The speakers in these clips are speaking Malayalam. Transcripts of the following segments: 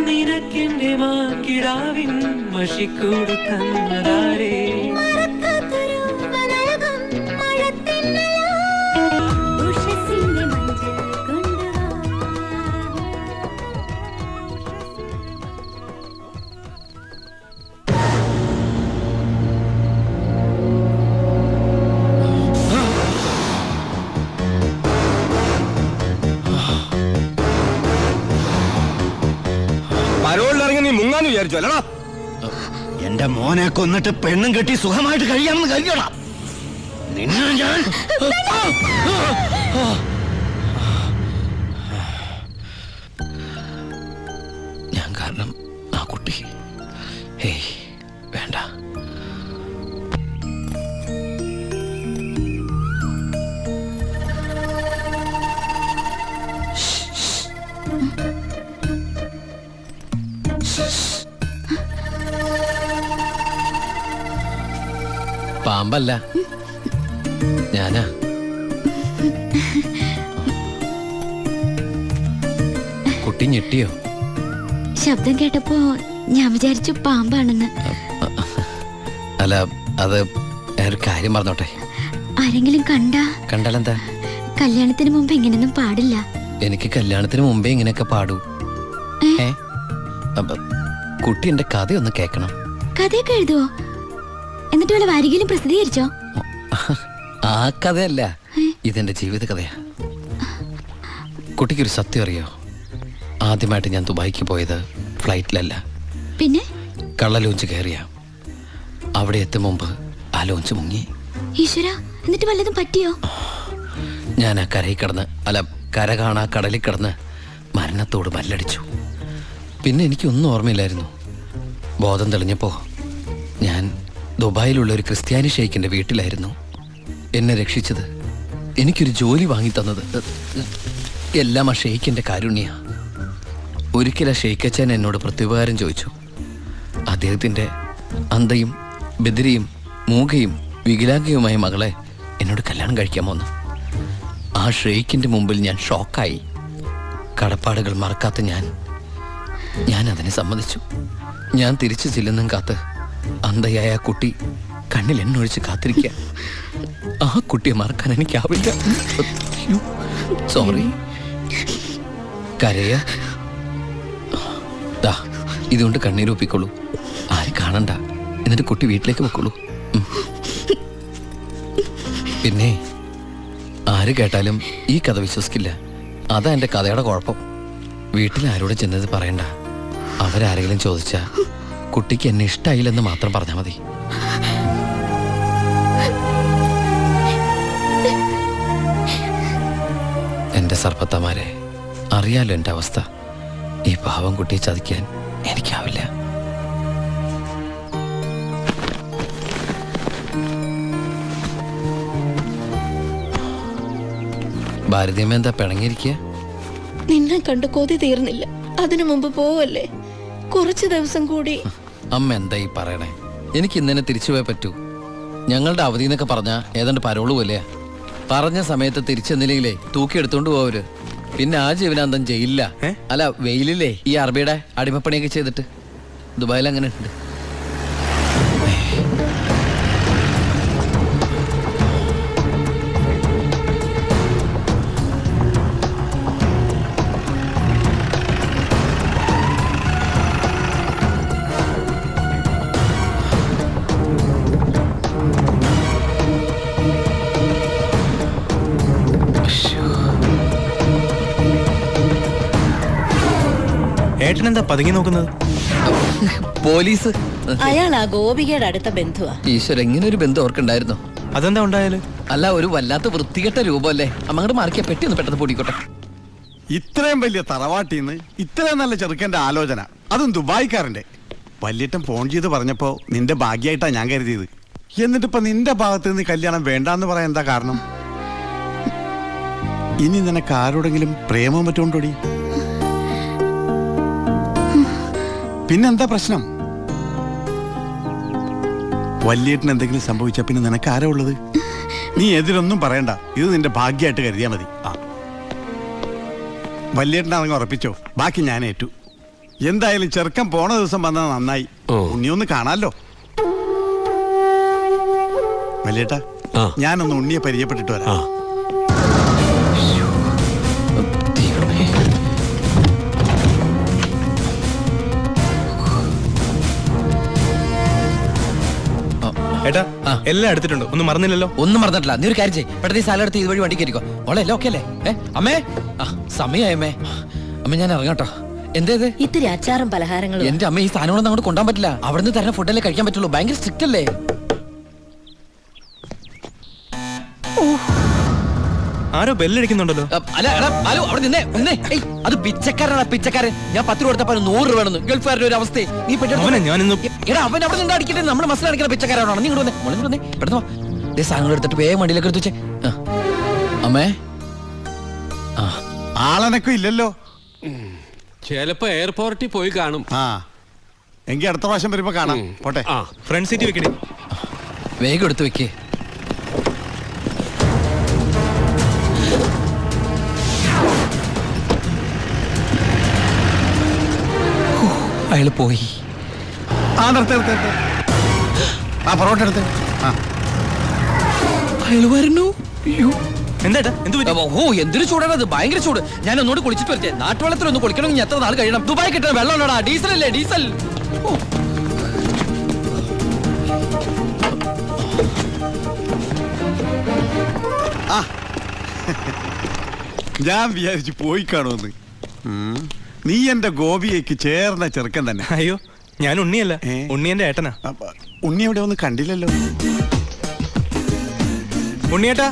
നിനക്കെന്റെ മാക്കിടാവിൻ മഷിക്കൂട് തന്നതാരേ മുങ്ങാന്ന് വിചാരിച്ചു അല്ലടാ. എന്റെ മോനെ കൊന്നിട്ട് പെണ്ണും കെട്ടി സുഖമായിട്ട് കഴിയാമെന്ന് കരുതണം. നിന്നെ ഞാൻ കാരണം ആ കുട്ടി വേണ്ട. പാമ്പല്ല, ഞാനാ. കുട്ടി ഞെട്ടിയോ? ശബ്ദം കേട്ടപ്പോ ഞാൻ വിചാരിച്ചു പാമ്പാണെന്ന്. അല്ല, അത് ഒരു കാര്യം പറഞ്ഞോട്ടെ. ആരെങ്കിലും കണ്ടാലെന്താ? കല്യാണത്തിന് മുമ്പ് ഇങ്ങനെയൊന്നും പാടില്ല. എനിക്ക് കല്യാണത്തിന് മുമ്പേ ഇങ്ങനെയൊക്കെ പാടൂ. കുട്ടി എന്റെ കഥയൊന്ന് കേക്കണം. കഥയൊക്കെ എഴുതുവോ? എന്നിട്ട് വല്ല വാരികയിലും പ്രസിദ്ധീകരിച്ചോ? ആ കഥയല്ല, ഇതെന്റെ ജീവിത കഥയാ. കുട്ടിക്കൊരു സത്യം അറിയോ? ആദ്യമായിട്ട് ഞാൻ ദുബായിക്ക് പോയത് ഫ്ലൈറ്റിലല്ല, പിന്നെ കള്ള ലോഞ്ച് കയറിയ. അവിടെ എത്തും മുമ്പ് ആ ലോഞ്ച് മുങ്ങി. ഈശ്വര, എന്നിട്ട് വല്ലതും പറ്റിയോ? ഞാൻ ആ കരയിൽ കിടന്ന്, അല്ല കര കാണാ കടലിൽ കിടന്ന് മരണത്തോട് മല്ലടിച്ചു. പിന്നെ എനിക്കൊന്നും ഓർമ്മയില്ലായിരുന്നു. ബോധം തെളിഞ്ഞപ്പോ ഞാൻ ദുബായിലുള്ള ഒരു ക്രിസ്ത്യാനി ഷെയ്ഖിന്റെ വീട്ടിലായിരുന്നു. എന്നെ രക്ഷിച്ചത്, എനിക്കൊരു ജോലി വാങ്ങി തന്നത് എല്ലാം ആ ഷെയ്ഖിന്റെ കാരുണ്യ. ഒരിക്കൽ ആ ഷെയ്ഖച്ചൻ എന്നോട് പ്രത്യുപകാരം ചോദിച്ചു. അദ്ദേഹത്തിന്റെ അന്ധയും ബദിരിയും മൂകയും വികലാംഗയുമായ മകളെ എന്നോട് കല്യാണം കഴിക്കാമോന്ന്. ആ ഷെയ്ഖിന്റെ മുമ്പിൽ ഞാൻ ഷോക്കായി. കടപ്പാടുകൾ മറക്കാത്ത ഞാൻ അതിനെ സമ്മതിച്ചു. ഞാൻ തിരിച്ചു ചെല്ലുന്നും കാത്ത് അന്ധയായ ആ കുട്ടി കണ്ണിൽ എണ്ണൊഴിച്ച് കാത്തിരിക്കുക. ആ കുട്ടിയെ മറക്കാൻ എനിക്കാവില്ല. സോറി. കരയ ഇതുകൊണ്ട് കണ്ണീരൊപ്പിക്കോളൂ. ആരും കാണണ്ട. എന്നിട്ട് കുട്ടി വീട്ടിലേക്ക് വെക്കോളൂ. പിന്നെ ആര് കേട്ടാലും ഈ കഥ വിശ്വസിക്കില്ല. അതാ എന്റെ കഥയുടെ കുഴപ്പം. വീട്ടിൽ ആരോട് ചെന്നത് പറയണ്ട. അവരാരെങ്കിലും ചോദിച്ചാ കുട്ടിക്ക് എന്നെ ഇഷ്ടായില്ലെന്ന് മാത്രം പറഞ്ഞാൽ മതി. എന്റെ സർപ്പത്തമാരെ, അറിയാലോ എന്റെ അവസ്ഥ. ഈ പാവം കുട്ടിയെ ചതിക്കാൻ എനിക്കാവില്ല. ഭാരതീയമ്മ എന്താ പിണങ്ങിയിരിക്കുക? നിന്നെ കണ്ട് കൊതി തീർന്നില്ല. അതിനു മുമ്പ് പോവല്ലേ? കുറച്ചു ദിവസം കൂടി. അമ്മ എന്താ ഈ പറയണേ? എനിക്ക് ഇന്നെ തിരിച്ചു പോയേ പറ്റൂ. ഞങ്ങളുടെ അവധി എന്നൊക്കെ പറഞ്ഞാ ഏതാണ്ട് പരോള് പോലെയാ. പറഞ്ഞ സമയത്ത് തിരിച്ചെന്നില്ലെങ്കിലേ തൂക്കിയെടുത്തോണ്ട് പോവര്. പിന്നെ ആ ജീവനാന്തം ജയിലില്ല. അല്ല, വെയിലില്ലേ ഈ അറബിയുടെ അടിമപ്പണിയൊക്കെ ചെയ്തിട്ട്. ദുബായിൽ അങ്ങനെ ഉണ്ട്. ഏട്ടനെന്താ പതുങ്ങി നോക്കുന്നത്? പോലീസ്. അയാൾ ആ ഗോപികയുടെ അടുത്ത ബന്ധുവാ. ഈശ്വര, ഇങ്ങനെ ഒരു ബന്ധു ഓർക്കുണ്ടായിരുന്നു. അതെന്താ ഉണ്ടായാല്? അല്ല, ഒരു വല്ലാത്ത വൃത്തികെട്ട രൂപമല്ലേ. അമ്മങ്ങോട്ട് മാറിക്കാ. പെട്ടി ഒന്ന് പെട്ടെന്ന് പൊടിക്കോട്ടെ. ഇത്രയും വലിയ തറവാട്ടിന്ന് ഇത്രയും നല്ല ചെറുക്കന്റെ ആലോചന, അതും ദുബായിക്കാരന്റെ. വല്യേട്ടൻ ഫോൺ ചെയ്ത് പറഞ്ഞപ്പോ നിന്റെ ഭാഗ്യമായിട്ടാ ഞാൻ കരുതിയത്. എന്നിട്ടിപ്പോ നിന്റെ ഭാഗത്ത് നിന്ന് കല്യാണം വേണ്ടാന്ന് പറയാൻ എന്താ കാരണം? ഇനി നിനക്ക് ആരോടെങ്കിലും പ്രേമം പറ്റുകൊണ്ടോടി? പിന്നെന്താ പ്രശ്നം? വല്യേട്ടന് എന്തെങ്കിലും സംഭവിച്ചാ പിന്നെ നിനക്ക് ആരാ ഉള്ളത്? നീ എതിരൊന്നും പറയണ്ട. ഇത് നിന്റെ ഭാഗ്യമായിട്ട് കരുതിയാ മതി. വല്യേട്ടനാണെങ്കിൽ ഉറപ്പിച്ചോ, ബാക്കി ഞാൻ ഏറ്റു. എന്തായാലും ചെറുക്കൻ പോണ ദിവസം വന്നത് നന്നായി. ഉണ്ണിയൊന്ന് കാണാലോ. വല്യേട്ടാ, ഞാനൊന്ന് ഉണ്ണിയെ പരിചയപ്പെട്ടിട്ട് വരാം. ഏട്ടാ എല്ലാം എടുത്തിട്ടുണ്ട്, ഒന്നും മറന്നില്ലല്ലോ? ഒന്നും മറന്നിട്ടില്ല. നീ ഒരു കാര്യം ചെയ്യ്, പെട്ടെന്ന് ഈ സാലം എടുത്ത് ഇതുവഴി വണ്ടി കയറിക്കോ. ഓളെ എല്ലാം ഓക്കെ അല്ലേ? അമ്മേ, സമയമായി അമ്മേ. അമ്മ ഞാൻ ഇറങ്ങാട്ടോ. എന്തേത് ഇത്തിരി അച്ചാറും പലഹാരങ്ങളും. എന്റെ അമ്മ ഈ സാധനങ്ങളൊന്നും അങ്ങോട്ട് കൊണ്ടാൻ പറ്റില്ല. അവിടുന്ന് തരുന്ന ഫുഡല്ലേ കഴിക്കാൻ പറ്റുള്ളൂ. ഭയങ്കര സ്ട്രിക്റ്റ് അല്ലേ? ആരോ ബെല്ലടിക്കുന്നുണ്ടല്ലോ. അല്ല എടാ, ഹലോ, അവിടെ നിന്നേ നിന്നേ. അത് പിച്ചക്കാരനാണ്, പിച്ചക്കാരൻ. ഞാൻ 10 രൂപ കൊടുത്തപ്പോ 100 രൂപ വേണമെന്ന്. ഗൾഫുകാരുടെ ഒരു അവസ്ഥ നീ ഞാനിന്ന് എടാ, അവൻ അവിടെ നിന്ന് അടിക്കട്ടെ. നമ്മൾ മസിൽ അടിക്കുന്ന പിച്ചക്കാരാണോ? നീ ഇങ്ങോട്ട് വന്നേ, വന്നേ, പെട്ടെന്ന് വാ. സാധനങ്ങൾ എടുത്തിട്ട് വേഗം വണ്ടിയിലേക്ക് എടുത്ത് വെച്ചേ. അമ്മേ, ആളനക്കും ഇല്ലല്ലോ. ചിലപ്പോ എയർപോർട്ടിൽ പോയി കാണും. എങ്കിൽ അടുത്ത പ്രാവശ്യം വരുമ്പോ കാണാം. പോട്ടെ. ഫ്രണ്ട് സീറ്റ് വെക്കണേ. വേഗം എടുത്ത് വെക്കേ. അയാള് പോയി. പൊറോട്ട എടുത്ത്. അയാള് വരുന്നു. എന്താ ഓ, എന്തൊരു ചൂടാണത്, ഭയങ്കര ചൂട്. ഞാൻ ഒന്നുകൂടി കുളിച്ചിട്ട് വരട്ടെ. നാട്ടുവെള്ളത്തിൽ ഒന്ന് കുളിക്കണമെങ്കിൽ എത്ര നാൾ കഴിയണം? ദുബായ് കിട്ടുന്ന വെള്ളമുള്ളടാ, ഡീസൽ അല്ലേ, ഡീസൽ. ഞാൻ വിചാരിച്ചു പോയി കാണുമെന്ന്. നീ എന്റെ ഗോപിയേക്ക് ചേർന്ന ചെറുക്കൻ തന്നെ. അയ്യോ, ഞാൻ ഉണ്ണിയല്ല, ഉണ്ണി എന്റെ ഏട്ടനാ. ഉണ്ണി എവിടെ ഒന്നും കണ്ടില്ലല്ലോ. ഉണ്ണിയേട്ടാ,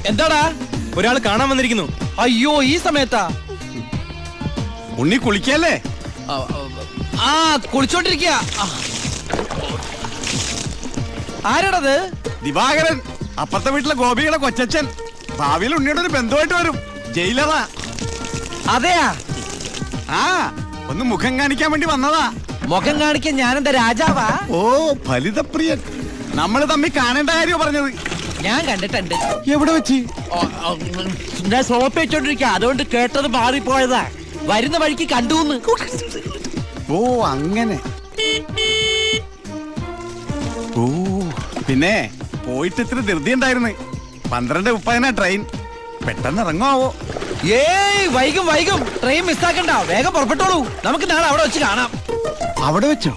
എന്താടാ? ഒരാൾ കാണാൻ വന്നിരിക്കുന്നു. അയ്യോ, ഈ സമയത്താ? ഉണ്ണി കുളിക്കല്ലേ? കുളിച്ചോണ്ടിരിക്കുക. ആരാടത്? ദിവാകരൻ, അപ്പുറത്തെ വീട്ടിലെ ഗോപിയുടെ കൊച്ചച്ഛൻ. ഭാവിയിൽ ഉണ്ണിയുടെ ഒരു ബന്ധുവായിട്ട് വരും. ജയിലറാ. അതെയാ? ഒന്ന് മുഖം കാണിക്കാൻ വേണ്ടി വന്നതാ. മുഖം കാണിക്കാൻ ഞാനെന്താ രാജാവാ? ഓ, ഫലിതപ്രിയൻ. നമ്മള് തമ്മിൽ കാണേണ്ട കാര്യം പറഞ്ഞത്. ഞാൻ കണ്ടിട്ടുണ്ട്. എവിടെ വെച്ച്? ഞാൻ സോപ്പ് വെച്ചോണ്ടിരിക്ക, അതുകൊണ്ട് കേട്ടത് മാറിപ്പോയതാ. വരുന്ന വഴിക്ക് കണ്ടുന്ന്. ഓ, അങ്ങനെ. ഓ, പിന്നെ പോയിട്ട് ഇത്ര ധൃതി ഉണ്ടായിരുന്നു. 12:30 ട്രെയിൻ. പെട്ടെന്ന് ഇറങ്ങുവോ? ഏയ്, വൈകും വൈകും. ട്രെയിൻ മിസ്സാക്കണ്ട, വേഗം പുറപ്പെട്ടോളൂ. നമുക്ക് നാളെ അവിടെ വെച്ച് കാണാം. അവിടെ വെച്ചോ?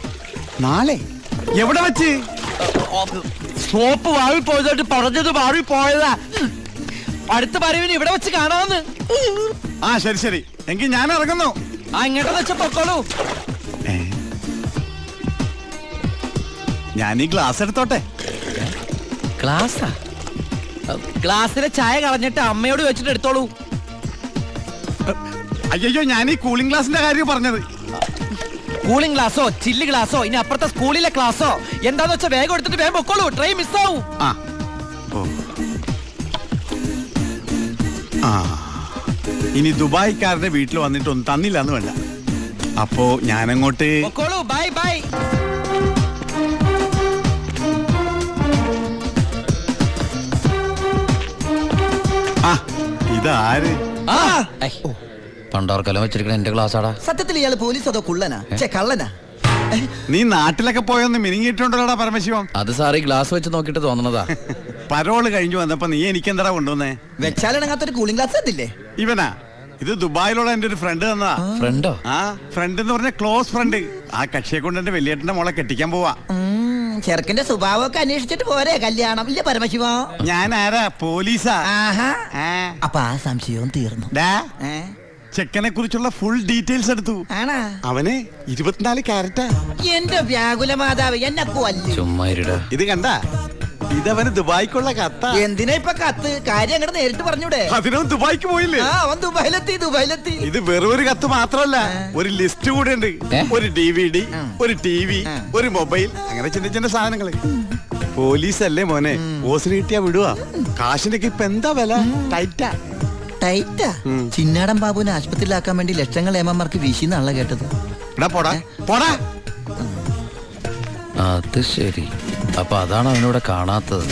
നാളെ? എവിടെ വെച്ച്? സോപ്പ് വാങ്ങി പോയതായിട്ട് പറഞ്ഞത് മാറിപ്പോയതാ. അടുത്ത വരവിന് ഇവിടെ വെച്ച് കാണാമെന്ന്. ശരി ശരി, എങ്കിൽ ഞാൻ ഇറങ്ങുന്നു. ഇങ്ങോട്ടെന്ന് വെച്ച പൊക്കോളൂ. ഞാൻ ഈ ഗ്ലാസ് എടുത്തോട്ടെ. ഗ്ലാസാ? ഗ്ലാസ്സിലെ ചായ കളഞ്ഞിട്ട് അമ്മയോട് വെച്ചിട്ട് എടുത്തോളൂ. അയ്യോ, ഞാൻ ഈ കൂളിംഗ് ഗ്ലാസിന്റെ കാര്യം പറഞ്ഞത്. കൂളിംഗ് ഗ്ലാസോ ചില്ല് ഗ്ലാസോ ഇനി അപ്പുറത്തെ സ്കൂളിലെ ക്ലാസ്സോ എന്താന്ന് വെച്ചാൽ വേഗം എടുത്തിട്ട് വേഗം പൊക്കോളൂ. ട്രെയിൻ മിസ്സാവും. ഇനി ദുബായിക്കാരന്റെ വീട്ടിൽ വന്നിട്ടൊന്നും തന്നില്ല എന്ന് വേണ്ട. അപ്പോ ഞാനങ്ങോട്ട് പൊക്കോളൂ. Bye bye. ഇതാര്? പണ്ടോർക്കലം വെച്ചിരിക്കണ എന്റെ ക്ലാസ്സാടാ. സത്യത്തിൽ ഇയാള് പോലീസ് അതോ കുള്ളനാ? കള്ളനാ? നീ നാട്ടിലൊക്കെ പോയൊന്ന് മിനിങ്ങിയിട്ടുണ്ടല്ലോടാ പരമശിവം. അത് സാറി ഗ്ലാസ് വെച്ച് നോക്കിട്ട് തോന്നണതാ. പരോള് കഴിഞ്ഞു വന്നപ്പോ നീ എനിക്കെന്താ കൊണ്ടുവന്നേ? വെച്ചാലിണങ്ങാത്തൊരു കൂളിംഗ് ഗ്ലാസ് തന്നില്ലേ? ഇവനാ? ഇത് ദുബായിലുള്ള എന്റെ ഒരു ഫ്രണ്ട് തന്നതാ. ഫ്രണ്ടോ? ഫ്രണ്ട് എന്ന് പറഞ്ഞ ക്ലോസ് ഫ്രണ്ട്. ആ കക്ഷിയെ കൊണ്ട് എന്റെ വലിയേട്ടന്റെ മോളെ കെട്ടിക്കാൻ പോവാ. ചെറുക്കന്റെ സ്വഭാവമൊക്കെ അന്വേഷിച്ചിട്ട് പോരെ കല്യാണം? ഇല്ല പരമശിവ, ഞാൻ ആരാ? പോലീസാ. അപ്പൊ ആ സംശയവും തീർന്നു. ചെക്കനെ കുറിച്ചുള്ള ഫുൾ ഡീറ്റെയിൽസ് എടുത്തു. അവന് 24 ക്യാരറ്റാ. എന്റെ വ്യാകുല മാതാവ്, എന്നെ കൊല്ലും. ചുമ്മാ ഇത് കണ്ട? ഇതവന് ദുബായിക്കുള്ള കത്ത. എന്തിനാ ഇപ്പൊ കത്ത്? കാര്യം അങ്ങോട്ട് നേരിട്ട് പറഞ്ഞൂടെ? അതിനും ദുബായിക്ക് പോയില്ലേ? അവൻ ദുബായിലെത്തി. ഇത് വെറും ഒരു കത്ത് മാത്രമല്ല, ഒരു ലിസ്റ്റ് കൂടെ ഉണ്ട്. ഒരു DVD, ഒരു TV, ഒരു മൊബൈൽ, അങ്ങനെ ചിന്ന ചിന്ന സാധനങ്ങള്. പോലീസല്ലേ മോനെ, ഓസിന് കിട്ടിയാ വിടുവാ. കാശിനൊക്കെ ഇപ്പൊ എന്താ വില? ടൈറ്റാ. ചിന്നാടൻ ബാബുവിനെ ആശുപത്രിയിലാക്കാൻ വേണ്ടി ലക്ഷങ്ങൾ ഏമാർക്ക് വീശിന്നാണല്ലോ കേട്ടത്. പോടാ. അത് ശരി. അപ്പൊ അതാണ് അവനോട് കാണാത്തത്.